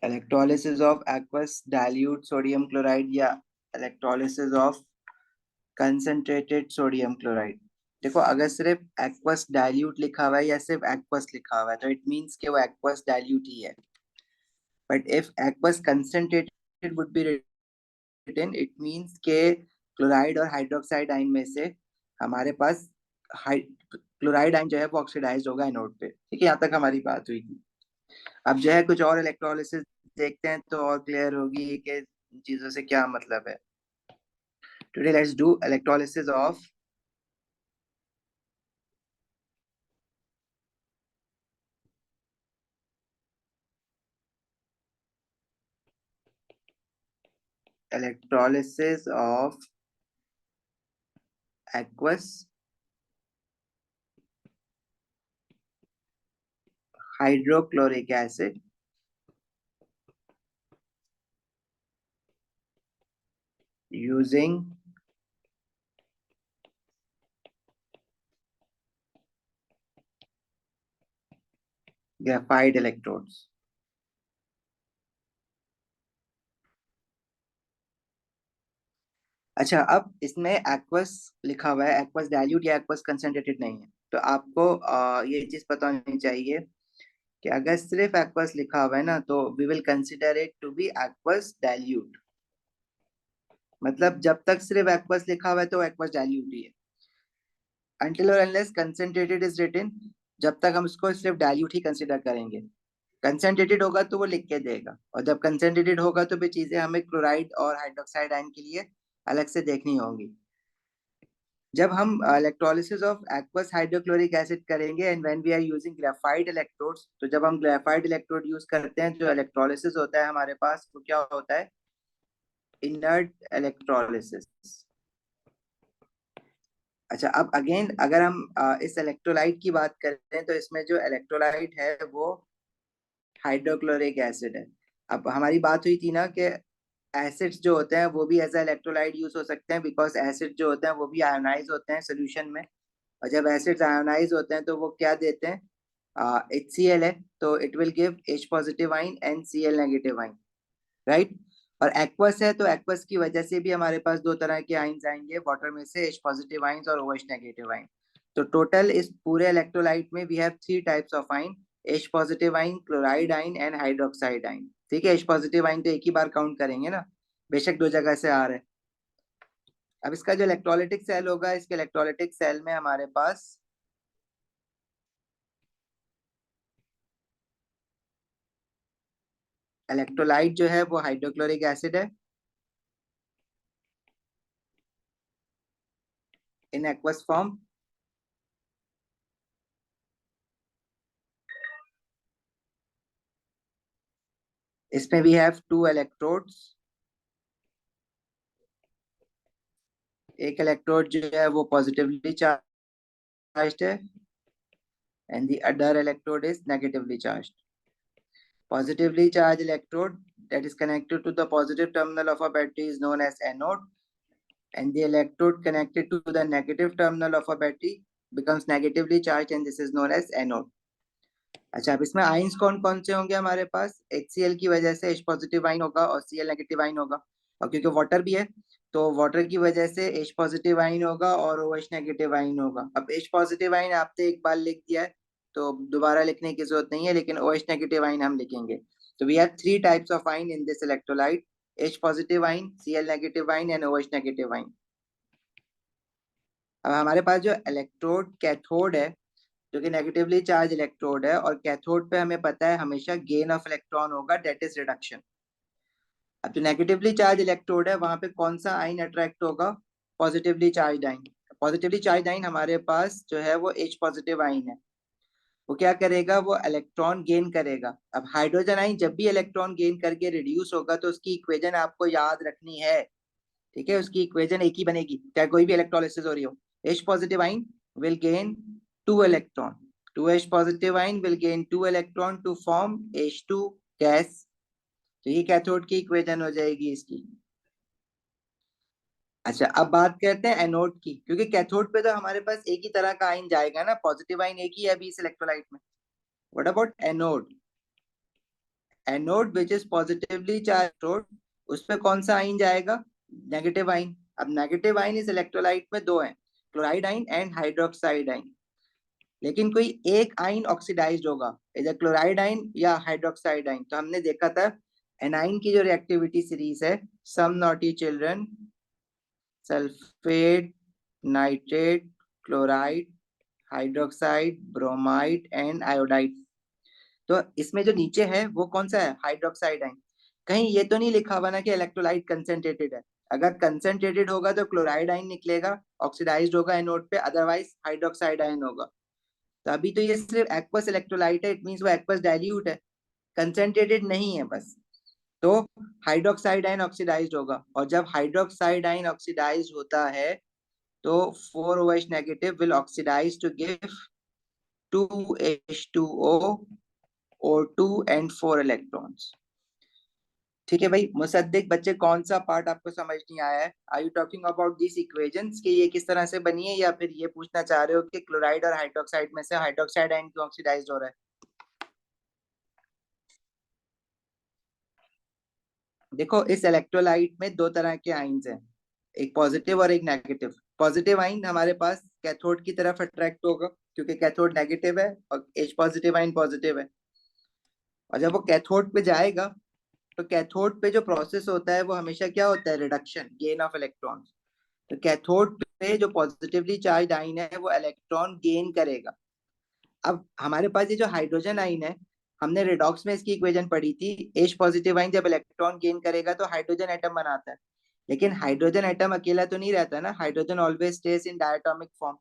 Electrolysis of aqueous dilute sodium chloride या electrolysis of concentrated sodium chloride. देखो, अगर सिर्फ एक्वस डाइल्यूट लिखा हुआ है या सिर्फ एक्वस लिखा हुआ है तो इट मींस कि वो एक्वस डाइल्यूट ही है। But if aqueous concentrated would be written, it means के क्लोराइड और हाइड्रोक्साइड आयन में से हमारे पास क्लोराइड आयन जो है वो ऑक्सीडाइज होगा एनोड पे। ठीक है, यहाँ तक हमारी बात हुई थी। अब जो है कुछ और इलेक्ट्रोलिसिस देखते हैं तो और क्लियर होगी कि इन चीजों से क्या मतलब है। Today let's do electrolysis of electrolysis of aqueous hydrochloric acid using graphite electrodes। अच्छा, अब इसमें एक्वस लिखा हुआ है, एक्वस डाइल्यूट या एक्वस कंसंट्रेटेड नहीं है। तो आपको ये चीज पता होनी चाहिए कि अगर सिर्फ एक्वस लिखा हुआ है ना तो we will consider it to be aqueous dilute. मतलब जब तक सिर्फ एक्वस लिखा हुआ है तो एक्वस डाइल्यूट ही है। अनटिल और अनलेस कंसंट्रेटेड इज रिटन, जब तक हम इसको सिर्फ डाइल्यूट ही कंसिडर करेंगे। कंसंट्रेटेड होगा तो वो लिख के देगा, और जब कंसंट्रेटेड होगा तो भी चीजें हमें क्लोराइड और हाइड्रोक्साइड आयन के लिए अलग से देखनी होंगी। जब हम electrolysis of aqueous hydrochloric acid करेंगे and when we are using graphite electrodes, तो जब हम ग्रेफाइट इलेक्ट्रोड यूज करते हैं जो इलेक्ट्रोलिसिस होता है हमारे पास वो क्या होता है? Inert electrolysis. अच्छा, अब अगेन अगर हम इस इलेक्ट्रोलाइट की बात करें तो इसमें जो इलेक्ट्रोलाइट है वो हाइड्रोक्लोरिक एसिड है। अब हमारी बात हुई थी ना कि एसिड्स जो होते हैं वो भी एज इलेक्ट्रोलाइट यूज हो सकते हैं, बिकॉज एसिड जो होते हैं वो भी आयोनाइज होते हैं सोल्यूशन में। और जब एसिड्स आयोनाइज होते हैं तो वो क्या देते हैं? HCl है, तो it will give H positive आइन एंड Cl नेगेटिव आइन, राइट। और एक्वस है तो एक्वस की वजह से भी हमारे पास दो तरह के आइंस आएंगे वाटर में से, H पॉजिटिव आइंस और OH नेगेटिव आइन। तो टोटल इस पूरे इलेक्ट्रोलाइट में we have three types of ion: H positive ion, chloride ion and hydroxide ion. ठीक है, H पॉजिटिव आइन तो एक ही बार काउंट करेंगे ना, बेशक दो जगह से आ रहे हैं। अब इसका जो इलेक्ट्रोलिटिक सेल होगा, इसके इलेक्ट्रोलिटिक सेल में हमारे पास इलेक्ट्रोलाइट जो है वो हाइड्रोक्लोरिक एसिड है इन एक्वस फॉर्म। इसमें वी हैव टू इलेक्ट्रोड्स। एक इलेक्ट्रोड जो है वो पॉजिटिवली चार्ज्ड है and the other electrode is negatively charged. Positively charged electrode that is connected to the positive terminal of a battery is known as anode, and the electrode connected to the negative terminal of a battery becomes negatively charged and this is known as anode। अच्छा, अब इसमें ions कौन कौन से होंगे हमारे पास? HCl की वजह से H पॉजिटिव आइन होगा और Cl नेगेटिव आइन होगा, और क्योंकि वाटर भी है तो वाटर की वजह से H पॉजिटिव आइन होगा और OH नेगेटिव आइन होगा। अब H पॉजिटिव आइन आपने एक बार लिख दिया है तो दोबारा लिखने की जरूरत नहीं है, लेकिन OH नेगेटिव आइन हम लिखेंगे। तो we have three types of ion in this electrolyte: H positive ion, Cl negative ion and OH negative ion. अब हमारे पास जो इलेक्ट्रोड कैथोड है जो कि नेगेटिवली चार्ज इलेक्ट्रोड है, और कैथोड पे हमें पता है हमेशा गेन ऑफ इलेक्ट्रॉन होगा, डेट इज रिडक्शन। अब जो नेगेटिवली चार्ज इलेक्ट्रोड है वहां पे कौन सा आइन अट्रैक्ट होगा? पॉजिटिवली चार्ज आइन। पॉजिटिवली चार्ज आइन हमारे पास जो है वो H पॉजिटिव आइन है। वो क्या करेगा? वो इलेक्ट्रॉन गेन करेगा। अब हाइड्रोजन आइन जब भी इलेक्ट्रॉन गेन करके रिड्यूस होगा तो उसकी इक्वेशन आपको याद रखनी है। ठीक है, उसकी इक्वेशन एक ही बनेगी चाहे कोई भी इलेक्ट्रोलिसिस हो रही हो। H पॉजिटिव आइन will gain two electron, 2H positive ion will gain two electron to form H2 gas। तो ये कैथोड की इक्वेशन हो जाएगी इसकी। अच्छा, अब बात करते हैं एनोड की, क्योंकि कैथोड पे तो हमारे पास एक ही तरह का आइन जाएगा ना, पॉजिटिव आइन एक ही है अभी इस इलेक्ट्रोलाइट में। What about anode? Anode which is positively charge, उस पे कौन सा आइन जाएगा? Negative ion. अब नेगेटिव आइन इस इलेक्ट्रोलाइट में दो हैं, क्लोराइड आइन एंड हाइड्रोक्साइड आइन। लेकिन कोई एक आइन ऑक्सीडाइज्ड होगा, इधर क्लोराइड आइन या हाइड्रोक्साइड आइन। तो हमने देखा था एनाइन की जो रिएक्टिविटी सीरीज है, some naughty children, sulphate, nitrate, chloride, hydroxide, bromide and iodide. तो इसमें जो नीचे है वो कौन सा है? हाइड्रोक्साइड आइन। कहीं ये तो नहीं लिखा हुआ ना कि इलेक्ट्रोलाइट कंसेंट्रेटेड है? अगर कंसेंट्रेटेड होगा तो क्लोराइड आइन निकलेगा, ऑक्सीडाइज्ड होगा एनोड पे, अदरवाइज हाइड्रोक्साइड आइन होगा। तो अभी तो ये सिर्फ एक्वस इलेक्ट्रोलाइट है, इट मींस वो एक्वस डाइल्यूट है, कंसेंट्रेटेड नहीं है बस। तो हाइड्रोक्साइड आइन ऑक्सीडाइज्ड होगा, और जब हाइड्रोक्साइड आइन ऑक्सीडाइज्ड होता है तो 4OH negative will oxidise to give 2H2O, O2 and 4 electrons. ठीक है भाई, मुसद्दिक बच्चे कौन सा पार्ट आपको समझ नहीं आया है? Are you talking about this equations कि ये किस तरह से बनी है, या फिर ये पूछना चाह रहे हो कि क्लोराइड और हाइड्रोक्साइड में से हाइड्रोक्साइड आयन क्यों ऑक्सीडाइज्ड हो रहा है? देखो, इस इलेक्ट्रोलाइट में दो तरह के आयन्स हैं, एक पॉजिटिव और एक नेगेटिव। पॉजिटिव आयन हमारे पास कैथोड की तरफ अट्रैक्ट होगा क्योंकि कैथोड नेगेटिव है, और H पॉजिटिव आयन पॉजिटिव है। और जब वो कैथोड पे जाएगा तो कैथोड पे जो प्रोसेस होता है वो हमेशा क्या होता है? Reduction, gain of electrons. तो कैथोड पे जो पॉजिटिवली चार्ज आइन है वो इलेक्ट्रॉन गेन करेगा। अब हमारे पास ये जो हाइड्रोजन आइन है, हमने रेडॉक्स में इसकी इक्वेशन पढ़ी थी, H पॉजिटिव आइन जब इलेक्ट्रॉन गेन करेगा तो हाइड्रोजन एटम बनाता है। लेकिन हाइड्रोजन एटम अकेला तो नहीं रहता ना, हाइड्रोजन ऑलवेज स्टेज इन डायटोमिक फॉर्म।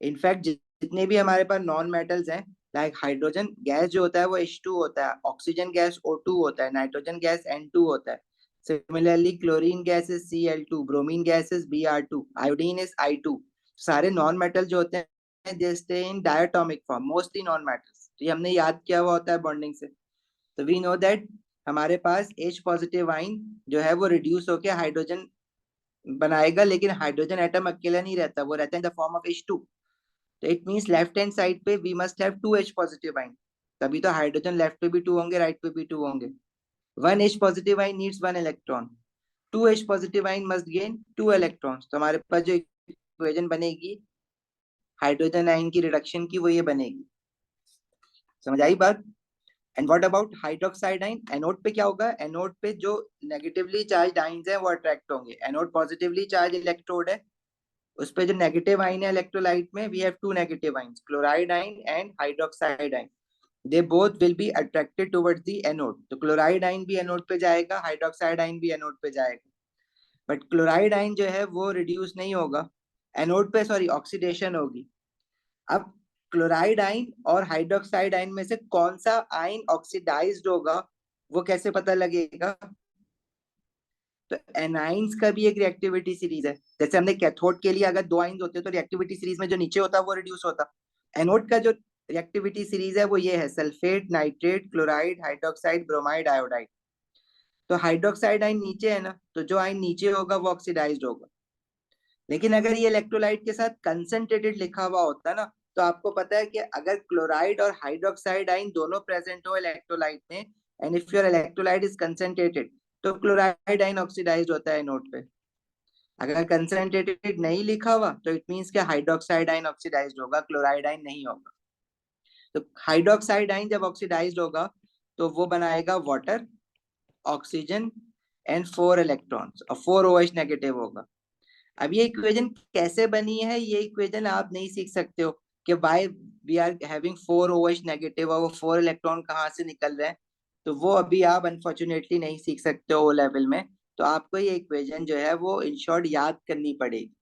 इनफैक्ट जितने भी हमारे पास नॉन मेटल्स हैं, लाइक हाइड्रोजन गैस जो होता है वो H2 होता है, ऑक्सीजन गैस O2 होता है, नाइट्रोजन गैस N2 होता है। Similarly chlorine gas is Cl2, bromine gas is Br2, iodine is I2। सारे नॉन मेटल जो होते हैं they stay in diatomic form, mostly non metals. तो ये हमने याद किया हुआ होता है बॉन्डिंग से। तो वी नो दैट हमारे पास H पॉजिटिव आइन जो है वो रिड्यूस होकर हाइड्रोजन बनाएगा, लेकिन हाइड्रोजन एटम अकेला नहीं रहता, वो रहता है in the form of H2। तो it means left hand side पे we must have 2H positive ion. तभी तो हाइड्रोजन लेफ्ट पे भी 2 होंगे, राइट पे भी 2 होंगे। 1H positive ion needs 1 electron, 2H positive आइन मस्ट गेन 2 इलेक्ट्रॉन्स। तो हमारे पास जो इक्वेशन बनेगी हाइड्रोजन आइन की रिडक्शन की, वो ये बनेगी। समझ आई बात? एंड व्हाट अबाउट हाइड्रोक्साइड आइन? एनोड पे क्या होगा? एनोड पे जो नेगेटिवली चार्ज आइंस हैं वो अट्रैक्ट होंगे। एनोड पॉजिटिवली चार्ज इलेक्ट्रोड है, उस पे जो नेगेटिव आइन है इलेक्ट्रोलाइट में, we have two negative ions, chloride ion and hydroxide ion. They both will be attracted towards the anode. तो क्लोराइड आइन भी एनोड पे जाएगा, हाइड्रोक्साइड आइन भी एनोड पे जाएगा। बट क्लोराइड आइन जो है वो रिड्यूस नहीं होगा एनोड पे, सॉरी, ऑक्सीडेशन होगी। अब क्लोराइड आइन और हाइड्रोक्साइड आइन में से कौन सा आइन ऑक्सीडाइज्ड होगा वो कैसे पता लगेगा? तो एनाइंस का भी एक रिएक्टिविटी सीरीज है। जैसे हमने कैथोड के लिए अगर दो आइंस होते तो रिएक्टिविटी सीरीज में जो नीचे होता वो रिड्यूस होता। एनोड का जो रिएक्टिविटी सीरीज है वो ये है, sulphate, nitrate, chloride, hydroxide, bromide, iodide. तो हाइड्रोक्साइड आइन नीचे है ना, तो जो आइन नीचे होगा वो ऑक्सीडाइज्ड होगा। लेकिन अगर ये इलेक्ट्रोलाइट के साथ कंसंट्रेटेड लिखा हुआ होता ना, तो आपको पता है कि अगर क्लोराइड और हाइड्रोक्साइड आइन दोनों प्रेजेंट हो इलेक्ट्रोलाइट में, and if your electrolyte is concentrated, तो क्लोराइड आइन ऑक्सीडाइज्ड होता है नोट पे। अगर कंसंट्रेटेड नहीं लिखा हुआ तो इट मींस कि हाइड्रोक्साइड आइन ऑक्सीडाइज्ड होगा, क्लोराइड आइन नहीं होगा। तो हाइड्रोक्साइड आइन जब ऑक्सीडाइज्ड होगा तो वो बनाएगा वाटर, ऑक्सीजन एंड 4 इलेक्ट्रॉन्स, और 4 OH नेगेटिव होगा। अब ये इक्वेशन कैसे बनी है, ये इक्वेशन आप नहीं सीख सकते हो कि by we are having 4 OH negative और वो 4 इलेक्ट्रॉन कहाँ से निकल रहे हैं। तो वो अभी आप अनफॉर्चुनेटली नहीं सीख सकते हो ओ लेवल में। तो आपको ये इक्वेशन जो है वो इन शॉर्ट याद करनी पड़ेगी।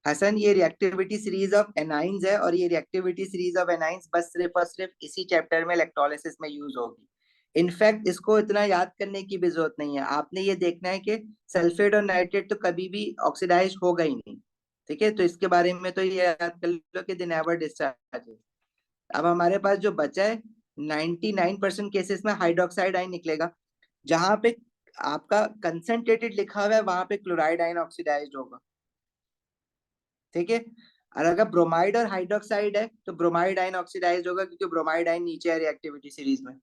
हसन, ये रिएक्टिविटी सीरीज ऑफ एनाइंस है, और ये रिएक्टिविटी सीरीज ऑफ एनाइंस बस सिर्फ और सिर्फ इसी चैप्टर में इलेक्ट्रोलिसिस में यूज होगी। इनफैक्ट इसको इतना याद करने की भी जरूरत नहीं है, आपने ये देखना है कि सल्फेट और नाइट्रेट तो कभी भी ऑक्सीडाइज होगा ही नहीं। ठीक है, तो इसके बारे में तो ये याद कर लो कि दे नेवर डिस्चार्ज। अब हमारे पास जो बचा है, 99% केसेस में हाइड्रोक्साइड आइन निकलेगा। जहां पे आपका कंसंट्रेटेड लिखा हुआ है वहां पे क्लोराइड आइन ऑक्सीडाइज होगा। ठीक है। और अगर ब्रोमाइड और हाइड्रोक्साइड है तो ब्रोमाइड आयन ऑक्सीडाइज होगा, क्योंकि ब्रोमाइड आयन नीचे है रिएक्टिविटी सीरीज में।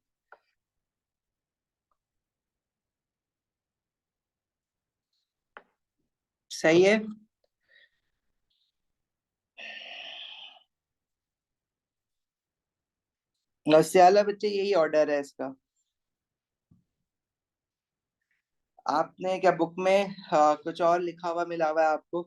सही है। लस्याला बच्चे यही ऑर्डर है इसका। आपने क्या बुक में कुछ और लिखा हुआ मिला हुआ है आपको?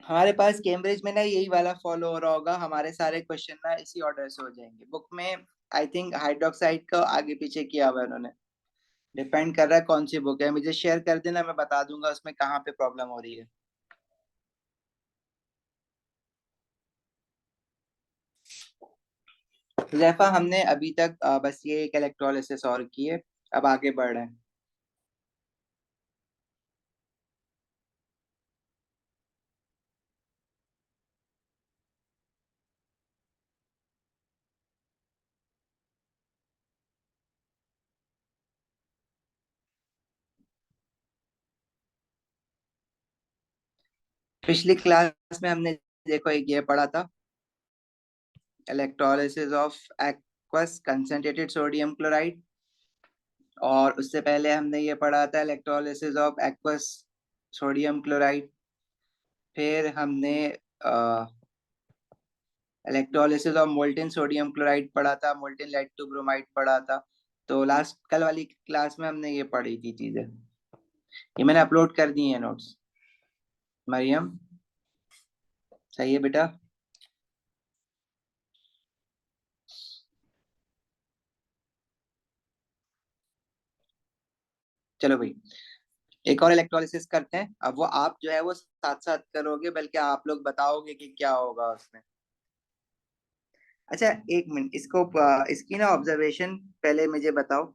हमारे पास कैम्ब्रिज में ना यही वाला फॉलो हो रहा होगा, हमारे सारे क्वेश्चन ना इसी ऑर्डर से हो जाएंगे बुक में। आई थिंक हाइड्रोक्साइड का आगे पीछे किया हुआ है उन्होंने। डिपेंड कर रहा है कौन सी बुक है, मुझे शेयर कर देना, मैं बता दूंगा उसमें कहाँ पे प्रॉब्लम हो रही है। जैफा हमने अभी तक बस ये एक इलेक्ट्रोलिसिस और की है, अब आगे बढ़ रहे हैं। पिछली क्लास में हमने देखो एक ये पढ़ा था, electrolysis of aqueous concentrated sodium chloride. और उससे पहले हमने ये पढ़ा था electrolysis of aqueous sodium chloride. फिर हमने electrolysis of molten sodium chloride पढ़ा था, मोल्टेन लेड टू ब्रोमाइड पढ़ा था। तो लास्ट कल वाली क्लास में हमने ये पढ़ी थी चीजें, ये मैंने अपलोड कर दी है नोट्स। मरियम, सही है बेटा? चलो भाई, एक और इलेक्ट्रोलिसिस करते हैं। अब वो आप जो है वो साथ साथ करोगे, बल्कि आप लोग बताओगे कि क्या होगा उसमें। अच्छा, एक मिनट, इसको इसकी ना ऑब्जर्वेशन पहले मुझे बताओ।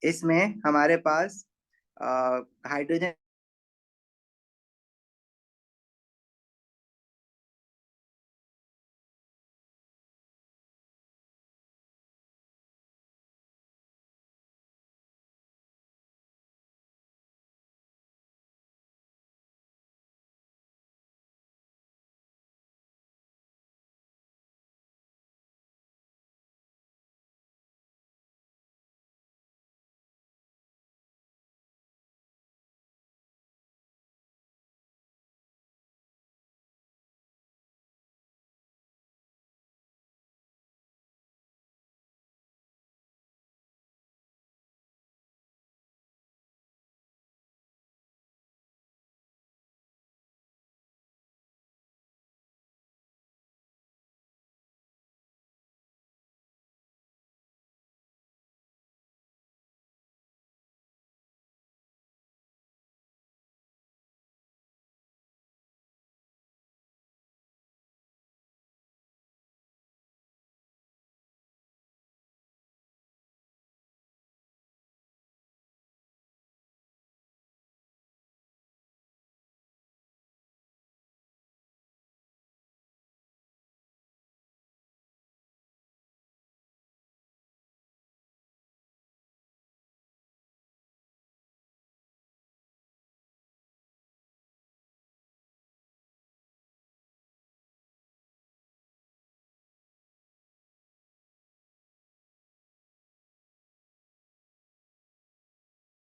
इसमें हमारे पास हाइड्रोजन